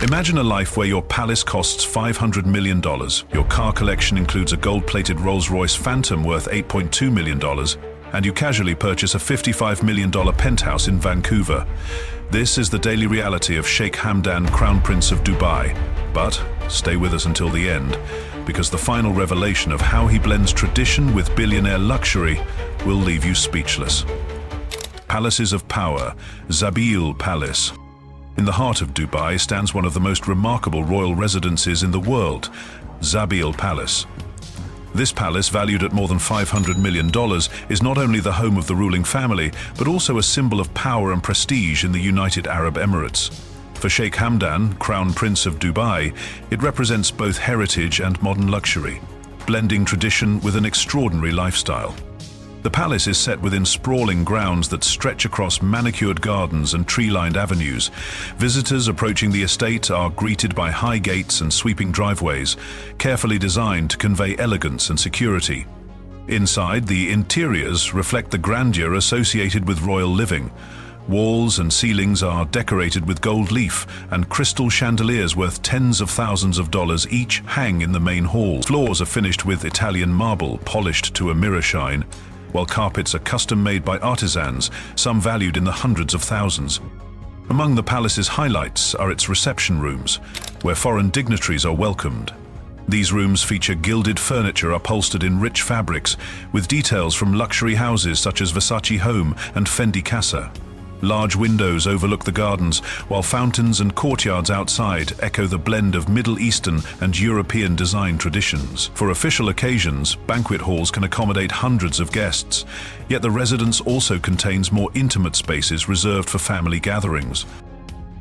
Imagine a life where your palace costs $500 million, your car collection includes a gold-plated Rolls-Royce Phantom worth $8.2 million, and you casually purchase a $55 million penthouse in Vancouver. This is the daily reality of Sheikh Hamdan, Crown Prince of Dubai. But stay with us until the end, because the final revelation of how he blends tradition with billionaire luxury will leave you speechless. Palaces of Power, Zabeel Palace. In the heart of Dubai stands one of the most remarkable royal residences in the world, Zabeel Palace. This palace, valued at more than $500 million, is not only the home of the ruling family, but also a symbol of power and prestige in the United Arab Emirates. For Sheikh Hamdan, Crown Prince of Dubai, it represents both heritage and modern luxury, blending tradition with an extraordinary lifestyle. The palace is set within sprawling grounds that stretch across manicured gardens and tree-lined avenues. Visitors approaching the estate are greeted by high gates and sweeping driveways, carefully designed to convey elegance and security. Inside, the interiors reflect the grandeur associated with royal living. Walls and ceilings are decorated with gold leaf, and crystal chandeliers worth tens of thousands of dollars each hang in the main hall. Floors are finished with Italian marble, polished to a mirror shine, while carpets are custom-made by artisans, some valued in the hundreds of thousands. Among the palace's highlights are its reception rooms, where foreign dignitaries are welcomed. These rooms feature gilded furniture upholstered in rich fabrics, with details from luxury houses such as Versace Home and Fendi Casa. Large windows overlook the gardens, while fountains and courtyards outside echo the blend of Middle Eastern and European design traditions. For official occasions, banquet halls can accommodate hundreds of guests, yet the residence also contains more intimate spaces reserved for family gatherings.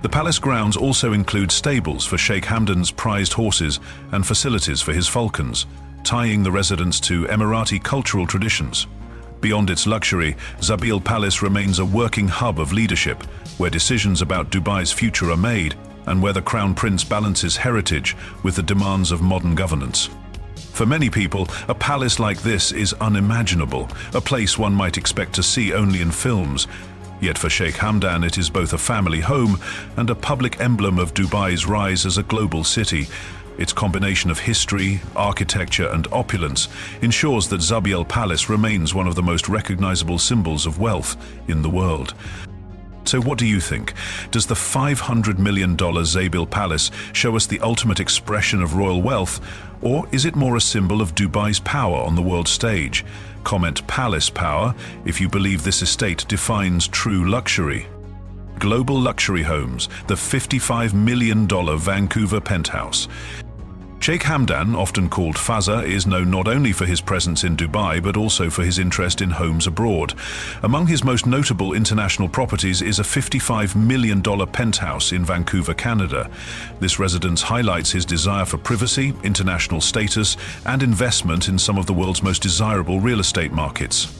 The palace grounds also include stables for Sheikh Hamdan's prized horses and facilities for his falcons, tying the residence to Emirati cultural traditions. Beyond its luxury, Zabeel Palace remains a working hub of leadership, where decisions about Dubai's future are made, and where the Crown Prince balances heritage with the demands of modern governance. For many people, a palace like this is unimaginable, a place one might expect to see only in films. Yet for Sheikh Hamdan, it is both a family home and a public emblem of Dubai's rise as a global city. Its combination of history, architecture, and opulence ensures that Zabeel Palace remains one of the most recognizable symbols of wealth in the world. So what do you think? Does the $500 million Zabeel Palace show us the ultimate expression of royal wealth, or is it more a symbol of Dubai's power on the world stage? Comment "Palace Power" if you believe this estate defines true luxury. Global Luxury Homes, the $55 million Vancouver penthouse. Sheikh Hamdan, often called Fazza, is known not only for his presence in Dubai but also for his interest in homes abroad. Among his most notable international properties is a $55 million penthouse in Vancouver, Canada. This residence highlights his desire for privacy, international status, and investment in some of the world's most desirable real estate markets.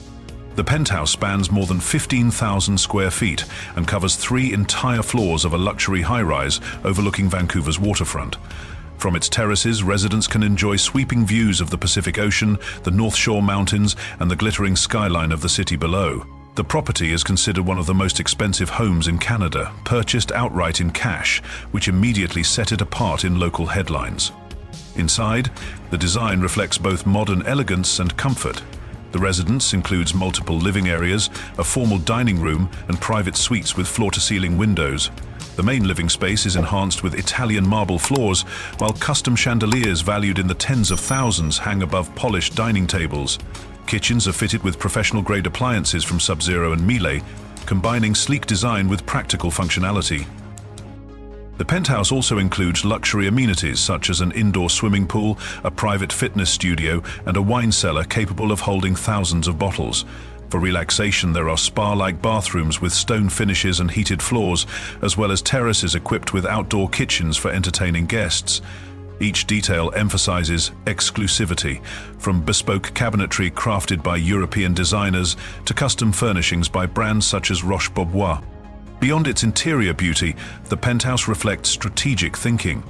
The penthouse spans more than 15,000 square feet and covers 3 entire floors of a luxury high-rise overlooking Vancouver's waterfront. From its terraces, residents can enjoy sweeping views of the Pacific Ocean, the North Shore Mountains, and the glittering skyline of the city below. The property is considered one of the most expensive homes in Canada, purchased outright in cash, which immediately set it apart in local headlines. Inside, the design reflects both modern elegance and comfort. The residence includes multiple living areas, a formal dining room, and private suites with floor-to-ceiling windows. The main living space is enhanced with Italian marble floors, while custom chandeliers valued in the tens of thousands hang above polished dining tables. Kitchens are fitted with professional-grade appliances from Sub-Zero and Miele, combining sleek design with practical functionality. The penthouse also includes luxury amenities such as an indoor swimming pool, a private fitness studio, and a wine cellar capable of holding thousands of bottles. For relaxation, there are spa-like bathrooms with stone finishes and heated floors, as well as terraces equipped with outdoor kitchens for entertaining guests. Each detail emphasizes exclusivity, from bespoke cabinetry crafted by European designers to custom furnishings by brands such as Roche-Beaubois. Beyond its interior beauty, the penthouse reflects strategic thinking.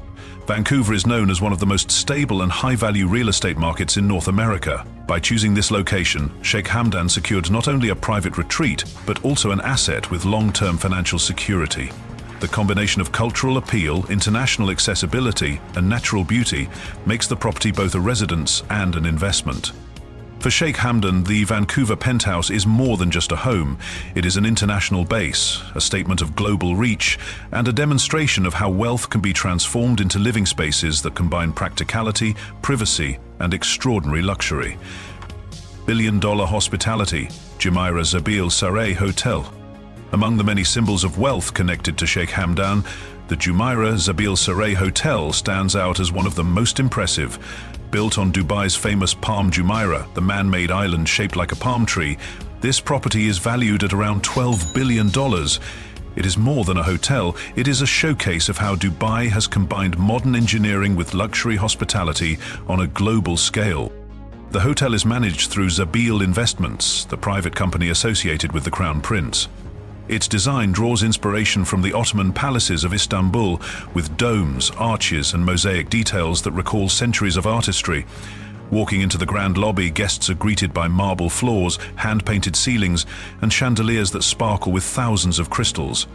Vancouver is known as one of the most stable and high-value real estate markets in North America. By choosing this location, Sheikh Hamdan secured not only a private retreat, but also an asset with long-term financial security. The combination of cultural appeal, international accessibility, and natural beauty makes the property both a residence and an investment. For Sheikh Hamdan, the Vancouver penthouse is more than just a home. It is an international base, a statement of global reach, and a demonstration of how wealth can be transformed into living spaces that combine practicality, privacy, and extraordinary luxury. Billion-dollar hospitality, Jumeirah Zabeel Saray Hotel. Among the many symbols of wealth connected to Sheikh Hamdan, the Jumeirah Zabeel Saray Hotel stands out as one of the most impressive. Built on Dubai's famous Palm Jumeirah, the man-made island shaped like a palm tree, this property is valued at around $12 billion. It is more than a hotel, it is a showcase of how Dubai has combined modern engineering with luxury hospitality on a global scale. The hotel is managed through Zabeel Investments, the private company associated with the Crown Prince. Its design draws inspiration from the Ottoman palaces of Istanbul, with domes, arches, and mosaic details that recall centuries of artistry. Walking into the grand lobby, guests are greeted by marble floors, hand-painted ceilings, and chandeliers that sparkle with thousands of crystals.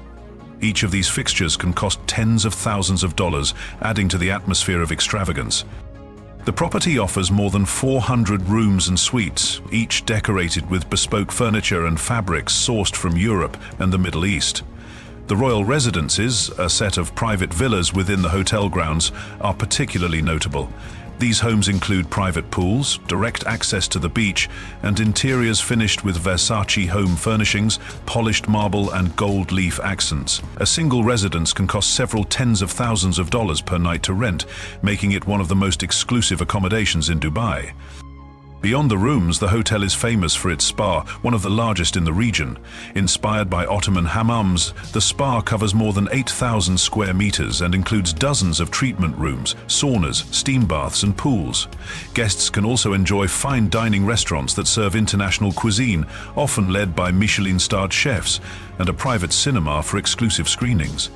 Each of these fixtures can cost tens of thousands of dollars, adding to the atmosphere of extravagance. The property offers more than 400 rooms and suites, each decorated with bespoke furniture and fabrics sourced from Europe and the Middle East. The royal residences, a set of private villas within the hotel grounds, are particularly notable. These homes include private pools, direct access to the beach, and interiors finished with Versace home furnishings, polished marble, and gold leaf accents. A single residence can cost several tens of thousands of dollars per night to rent, making it one of the most exclusive accommodations in Dubai. Beyond the rooms, the hotel is famous for its spa, one of the largest in the region. Inspired by Ottoman hammams, the spa covers more than 8,000 square meters and includes dozens of treatment rooms, saunas, steam baths, and pools. Guests can also enjoy fine dining restaurants that serve international cuisine, often led by Michelin-starred chefs, and a private cinema for exclusive screenings.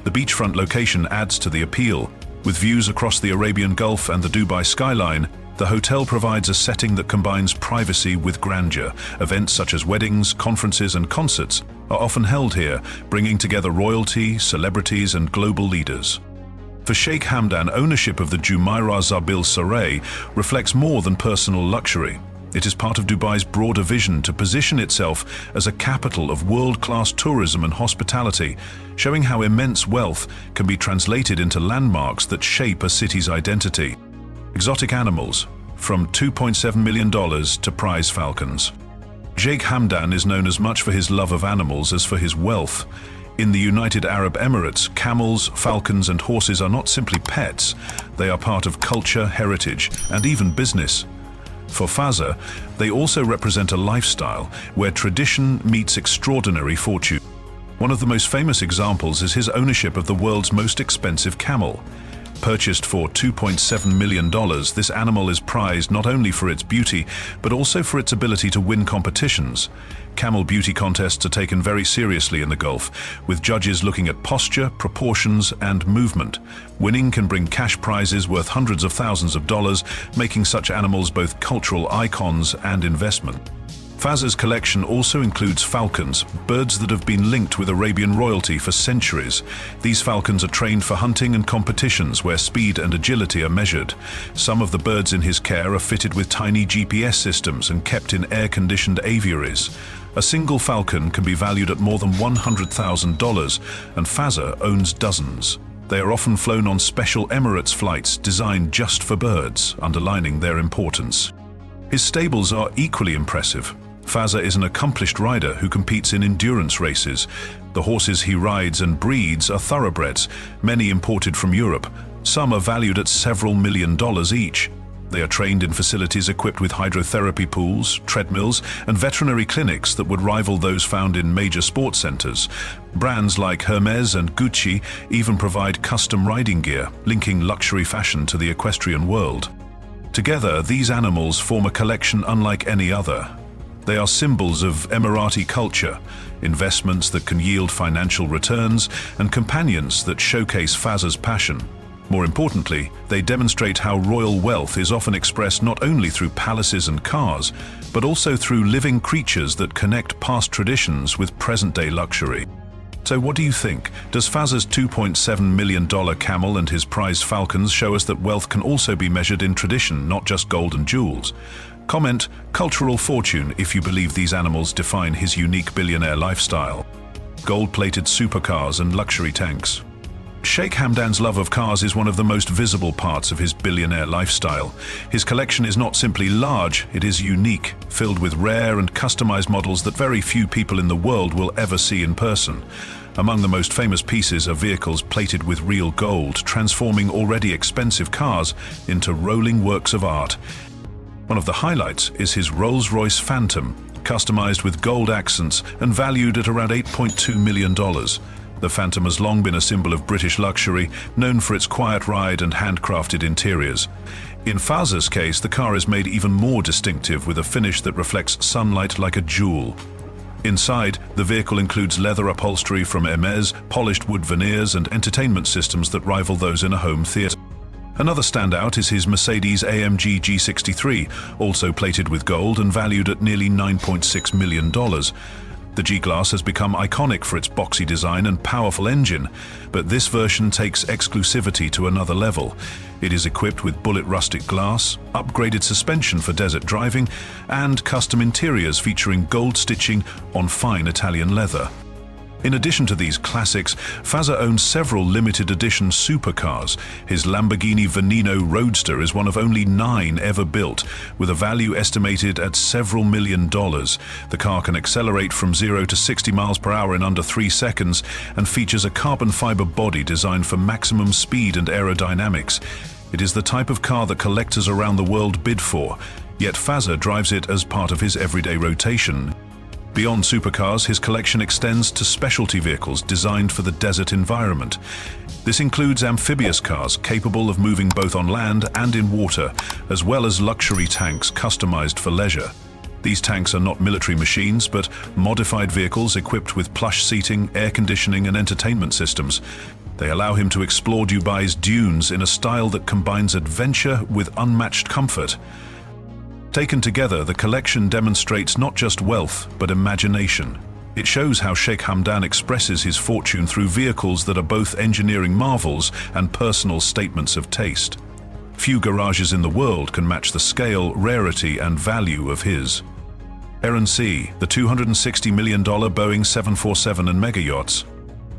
The beachfront location adds to the appeal. With views across the Arabian Gulf and the Dubai skyline, the hotel provides a setting that combines privacy with grandeur. Events such as weddings, conferences, and concerts are often held here, bringing together royalty, celebrities, and global leaders. For Sheikh Hamdan, ownership of the Jumeirah Zabeel Saray reflects more than personal luxury. It is part of Dubai's broader vision to position itself as a capital of world-class tourism and hospitality, showing how immense wealth can be translated into landmarks that shape a city's identity. Exotic animals, from $2.7 million to prize falcons. Sheikh Hamdan is known as much for his love of animals as for his wealth. In the United Arab Emirates, camels, falcons, and horses are not simply pets, they are part of culture, heritage, and even business. For Fazza, they also represent a lifestyle where tradition meets extraordinary fortune. One of the most famous examples is his ownership of the world's most expensive camel. Purchased for $2.7 million, this animal is prized not only for its beauty, but also for its ability to win competitions. Camel beauty contests are taken very seriously in the Gulf, with judges looking at posture, proportions, and movement. Winning can bring cash prizes worth hundreds of thousands of dollars, making such animals both cultural icons and investment. Fazza's collection also includes falcons, birds that have been linked with Arabian royalty for centuries. These falcons are trained for hunting and competitions where speed and agility are measured. Some of the birds in his care are fitted with tiny GPS systems and kept in air-conditioned aviaries. A single falcon can be valued at more than $100,000, and Fazza owns dozens. They are often flown on special Emirates flights designed just for birds, underlining their importance. His stables are equally impressive. Fazza is an accomplished rider who competes in endurance races. The horses he rides and breeds are thoroughbreds, many imported from Europe. Some are valued at several $1 million each. They are trained in facilities equipped with hydrotherapy pools, treadmills, and veterinary clinics that would rival those found in major sports centers. Brands like Hermès and Gucci even provide custom riding gear, linking luxury fashion to the equestrian world. Together, these animals form a collection unlike any other. They are symbols of Emirati culture, investments that can yield financial returns, and companions that showcase Fazza's passion. More importantly, they demonstrate how royal wealth is often expressed not only through palaces and cars, but also through living creatures that connect past traditions with present-day luxury. So what do you think? Does Fazza's $2.7 million camel and his prized falcons show us that wealth can also be measured in tradition, not just gold and jewels? Comment, cultural fortune, if you believe these animals define his unique billionaire lifestyle. Gold-plated supercars and luxury tanks. Sheikh Hamdan's love of cars is one of the most visible parts of his billionaire lifestyle. His collection is not simply large, it is unique, filled with rare and customized models that very few people in the world will ever see in person. Among the most famous pieces are vehicles plated with real gold, transforming already expensive cars into rolling works of art. One of the highlights is his Rolls-Royce Phantom, customized with gold accents and valued at around $8.2 million. The Phantom has long been a symbol of British luxury, known for its quiet ride and handcrafted interiors. In Fazza's case, the car is made even more distinctive with a finish that reflects sunlight like a jewel. Inside, the vehicle includes leather upholstery from Hermès, polished wood veneers, and entertainment systems that rival those in a home theatre. Another standout is his Mercedes-AMG G63, also plated with gold and valued at nearly $9.6 million. The G-Class has become iconic for its boxy design and powerful engine, but this version takes exclusivity to another level. It is equipped with bullet rustic glass, upgraded suspension for desert driving, and custom interiors featuring gold stitching on fine Italian leather. In addition to these classics, Fazza owns several limited edition supercars. His Lamborghini Veneno Roadster is one of only 9 ever built, with a value estimated at several $1 million. The car can accelerate from 0 to 60 miles per hour in under 3 seconds and features a carbon fiber body designed for maximum speed and aerodynamics. It is the type of car that collectors around the world bid for, yet Fazza drives it as part of his everyday rotation. Beyond supercars, his collection extends to specialty vehicles designed for the desert environment. This includes amphibious cars capable of moving both on land and in water, as well as luxury tanks customized for leisure. These tanks are not military machines, but modified vehicles equipped with plush seating, air conditioning, and entertainment systems. They allow him to explore Dubai's dunes in a style that combines adventure with unmatched comfort. Taken together, the collection demonstrates not just wealth, but imagination. It shows how Sheikh Hamdan expresses his fortune through vehicles that are both engineering marvels and personal statements of taste. Few garages in the world can match the scale, rarity, and value of his. R&C, the $260 million Boeing 747 and mega yachts.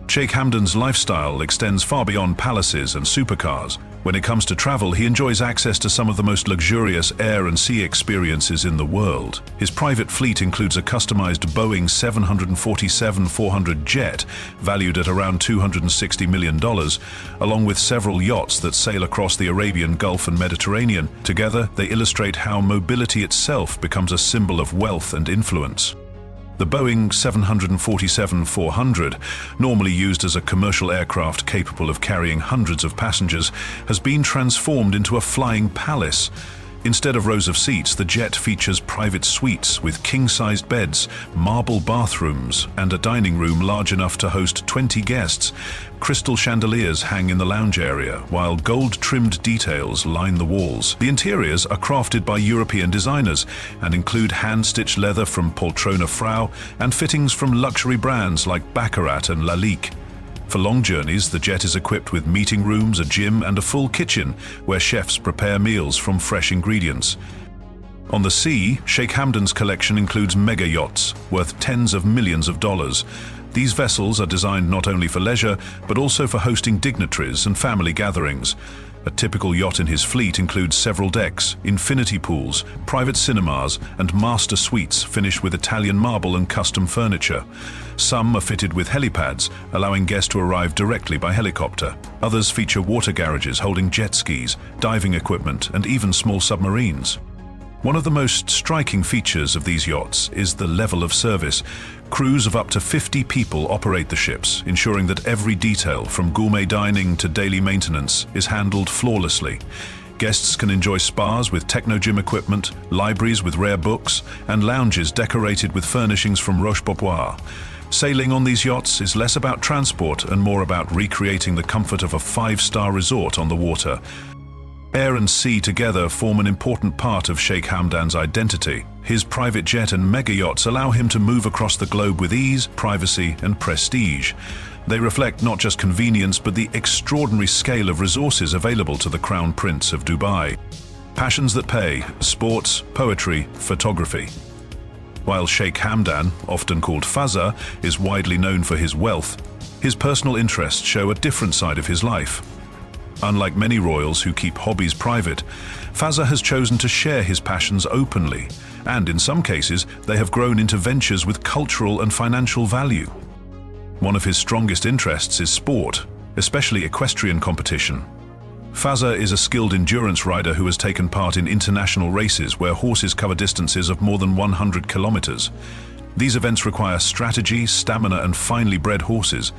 Sheikh Hamdan's lifestyle extends far beyond palaces and supercars. When it comes to travel, he enjoys access to some of the most luxurious air and sea experiences in the world. His private fleet includes a customized Boeing 747-400 jet, valued at around $260 million, along with several yachts that sail across the Arabian Gulf and Mediterranean. Together, they illustrate how mobility itself becomes a symbol of wealth and influence. The Boeing 747-400, normally used as a commercial aircraft capable of carrying hundreds of passengers, has been transformed into a flying palace. Instead of rows of seats, the jet features private suites with king-sized beds, marble bathrooms, and a dining room large enough to host 20 guests. Crystal chandeliers hang in the lounge area, while gold-trimmed details line the walls. The interiors are crafted by European designers and include hand-stitched leather from Poltrona Frau and fittings from luxury brands like Baccarat and Lalique. For long journeys, the jet is equipped with meeting rooms, a gym, and a full kitchen where chefs prepare meals from fresh ingredients. On the sea, Sheikh Hamdan's collection includes mega yachts worth tens of millions of dollars. These vessels are designed not only for leisure, but also for hosting dignitaries and family gatherings. A typical yacht in his fleet includes several decks, infinity pools, private cinemas, and master suites finished with Italian marble and custom furniture. Some are fitted with helipads, allowing guests to arrive directly by helicopter. Others feature water garages holding jet skis, diving equipment, and even small submarines. One of the most striking features of these yachts is the level of service. Crews of up to 50 people operate the ships, ensuring that every detail, from gourmet dining to daily maintenance, is handled flawlessly. Guests can enjoy spas with techno-gym equipment, libraries with rare books, and lounges decorated with furnishings from Roche-Beaubois. Sailing on these yachts is less about transport and more about recreating the comfort of a 5-star resort on the water. Air and sea together form an important part of Sheikh Hamdan's identity. His private jet and mega yachts allow him to move across the globe with ease, privacy, and prestige. They reflect not just convenience but the extraordinary scale of resources available to the Crown Prince of Dubai. Passions that pay: sports, poetry, photography. While Sheikh Hamdan, often called Fazza, is widely known for his wealth, his personal interests show a different side of his life. Unlike many royals who keep hobbies private, Fazza has chosen to share his passions openly, and in some cases they have grown into ventures with cultural and financial value. One of his strongest interests is sport, especially equestrian competition. Fazza is a skilled endurance rider who has taken part in international races where horses cover distances of more than 100 kilometers. These events require strategy, stamina, and finely bred horses.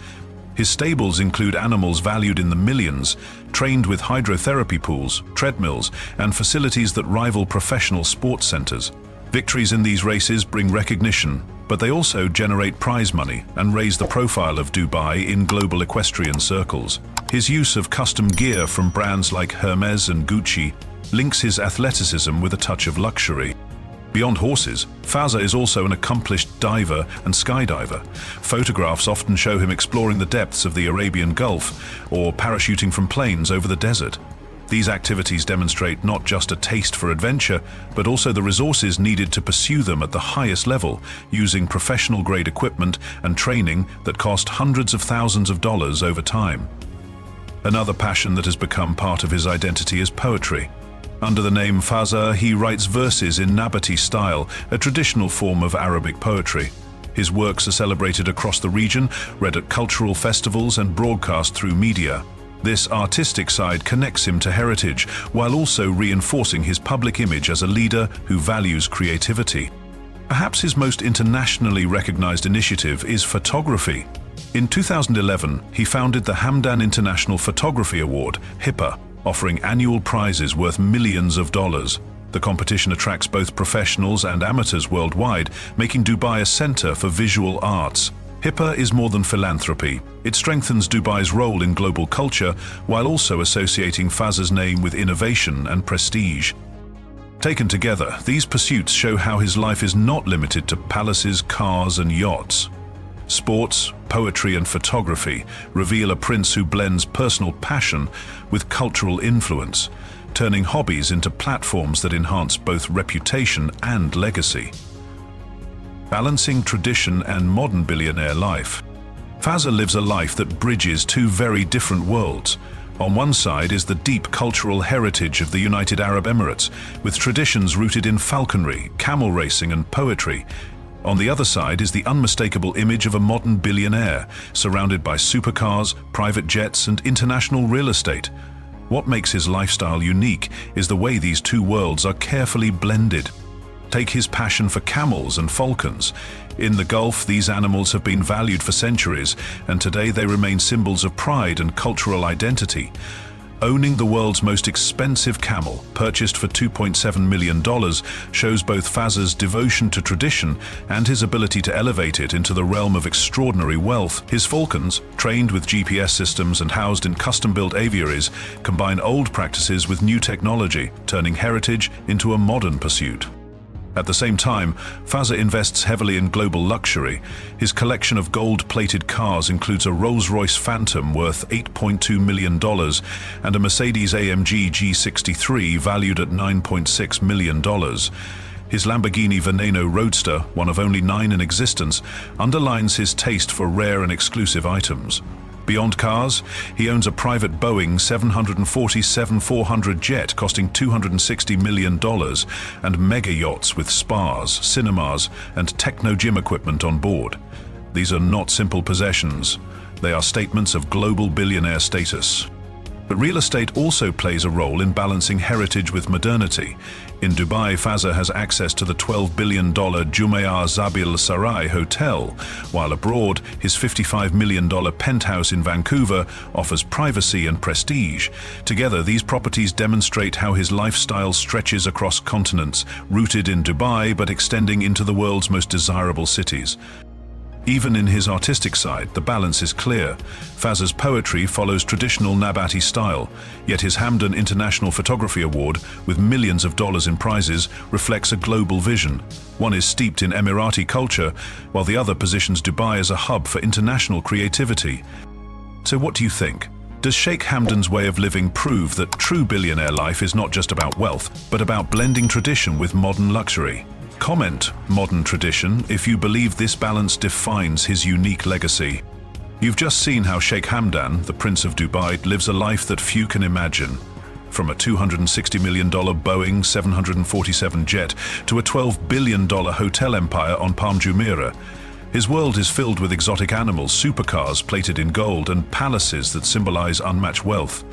His stables include animals valued in the millions, trained with hydrotherapy pools, treadmills, and facilities that rival professional sports centers. Victories in these races bring recognition, but they also generate prize money and raise the profile of Dubai in global equestrian circles. His use of custom gear from brands like Hermès and Gucci links his athleticism with a touch of luxury. Beyond horses, Fazza is also an accomplished diver and skydiver. Photographs often show him exploring the depths of the Arabian Gulf or parachuting from planes over the desert. These activities demonstrate not just a taste for adventure, but also the resources needed to pursue them at the highest level, using professional-grade equipment and training that cost hundreds of thousands of dollars over time. Another passion that has become part of his identity is poetry. Under the name Fazza, he writes verses in Nabati style, a traditional form of Arabic poetry. His works are celebrated across the region, read at cultural festivals, and broadcast through media. This artistic side connects him to heritage, while also reinforcing his public image as a leader who values creativity. Perhaps his most internationally recognized initiative is photography. In 2011, he founded the Hamdan International Photography Award, HIPA, offering annual prizes worth millions of dollars. The competition attracts both professionals and amateurs worldwide, making Dubai a center for visual arts. HIPA is more than philanthropy. It strengthens Dubai's role in global culture while also associating Fazza's name with innovation and prestige. Taken together, these pursuits show how his life is not limited to palaces, cars, and yachts. Sports, poetry, and photography reveal a prince who blends personal passion with cultural influence, turning hobbies into platforms that enhance both reputation and legacy. Balancing tradition and modern billionaire life. Fazza lives a life that bridges two very different worlds. On one side is the deep cultural heritage of the United Arab Emirates, with traditions rooted in falconry, camel racing, and poetry. On the other side is the unmistakable image of a modern billionaire, surrounded by supercars, private jets, and international real estate. What makes his lifestyle unique is the way these two worlds are carefully blended. Take his passion for camels and falcons. In the Gulf, these animals have been valued for centuries, and today they remain symbols of pride and cultural identity. Owning the world's most expensive camel, purchased for $2.7 million, shows both Fazza's devotion to tradition and his ability to elevate it into the realm of extraordinary wealth. His falcons, trained with GPS systems and housed in custom-built aviaries, combine old practices with new technology, turning heritage into a modern pursuit. At the same time, Fazza invests heavily in global luxury. His collection of gold-plated cars includes a Rolls-Royce Phantom worth $8.2 million and a Mercedes-AMG G63 valued at $9.6 million. His Lamborghini Veneno Roadster, one of only 9 in existence, underlines his taste for rare and exclusive items. Beyond cars, he owns a private Boeing 747-400 jet costing $260 million and mega yachts with spas, cinemas, and techno gym equipment on board. These are not simple possessions. They are statements of global billionaire status. But real estate also plays a role in balancing heritage with modernity. In Dubai, Fazza has access to the $12 billion Jumeirah Zabeel Saray Hotel, while abroad, his $55 million penthouse in Vancouver offers privacy and prestige. Together, these properties demonstrate how his lifestyle stretches across continents, rooted in Dubai but extending into the world's most desirable cities. Even in his artistic side, the balance is clear. Fazza's poetry follows traditional Nabati style, yet his Hamdan International Photography Award, with millions of dollars in prizes, reflects a global vision. One is steeped in Emirati culture, while the other positions Dubai as a hub for international creativity. So what do you think? Does Sheikh Hamdan's way of living prove that true billionaire life is not just about wealth, but about blending tradition with modern luxury? Comment "modern tradition" if you believe this balance defines his unique legacy. You've just seen how Sheikh Hamdan, the Prince of Dubai, lives a life that few can imagine. From a $260 million Boeing 747 jet to a $12 billion hotel empire on Palm Jumeirah, his world is filled with exotic animals, supercars plated in gold, and palaces that symbolize unmatched wealth.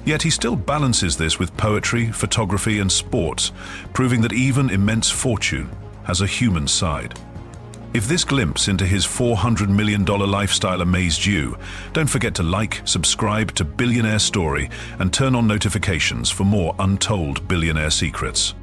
Yet he still balances this with poetry, photography, and sports, proving that even immense fortune has a human side. If this glimpse into his $400 million lifestyle amazed you, don't forget to like, subscribe to Billionaire Story, and turn on notifications for more untold billionaire secrets.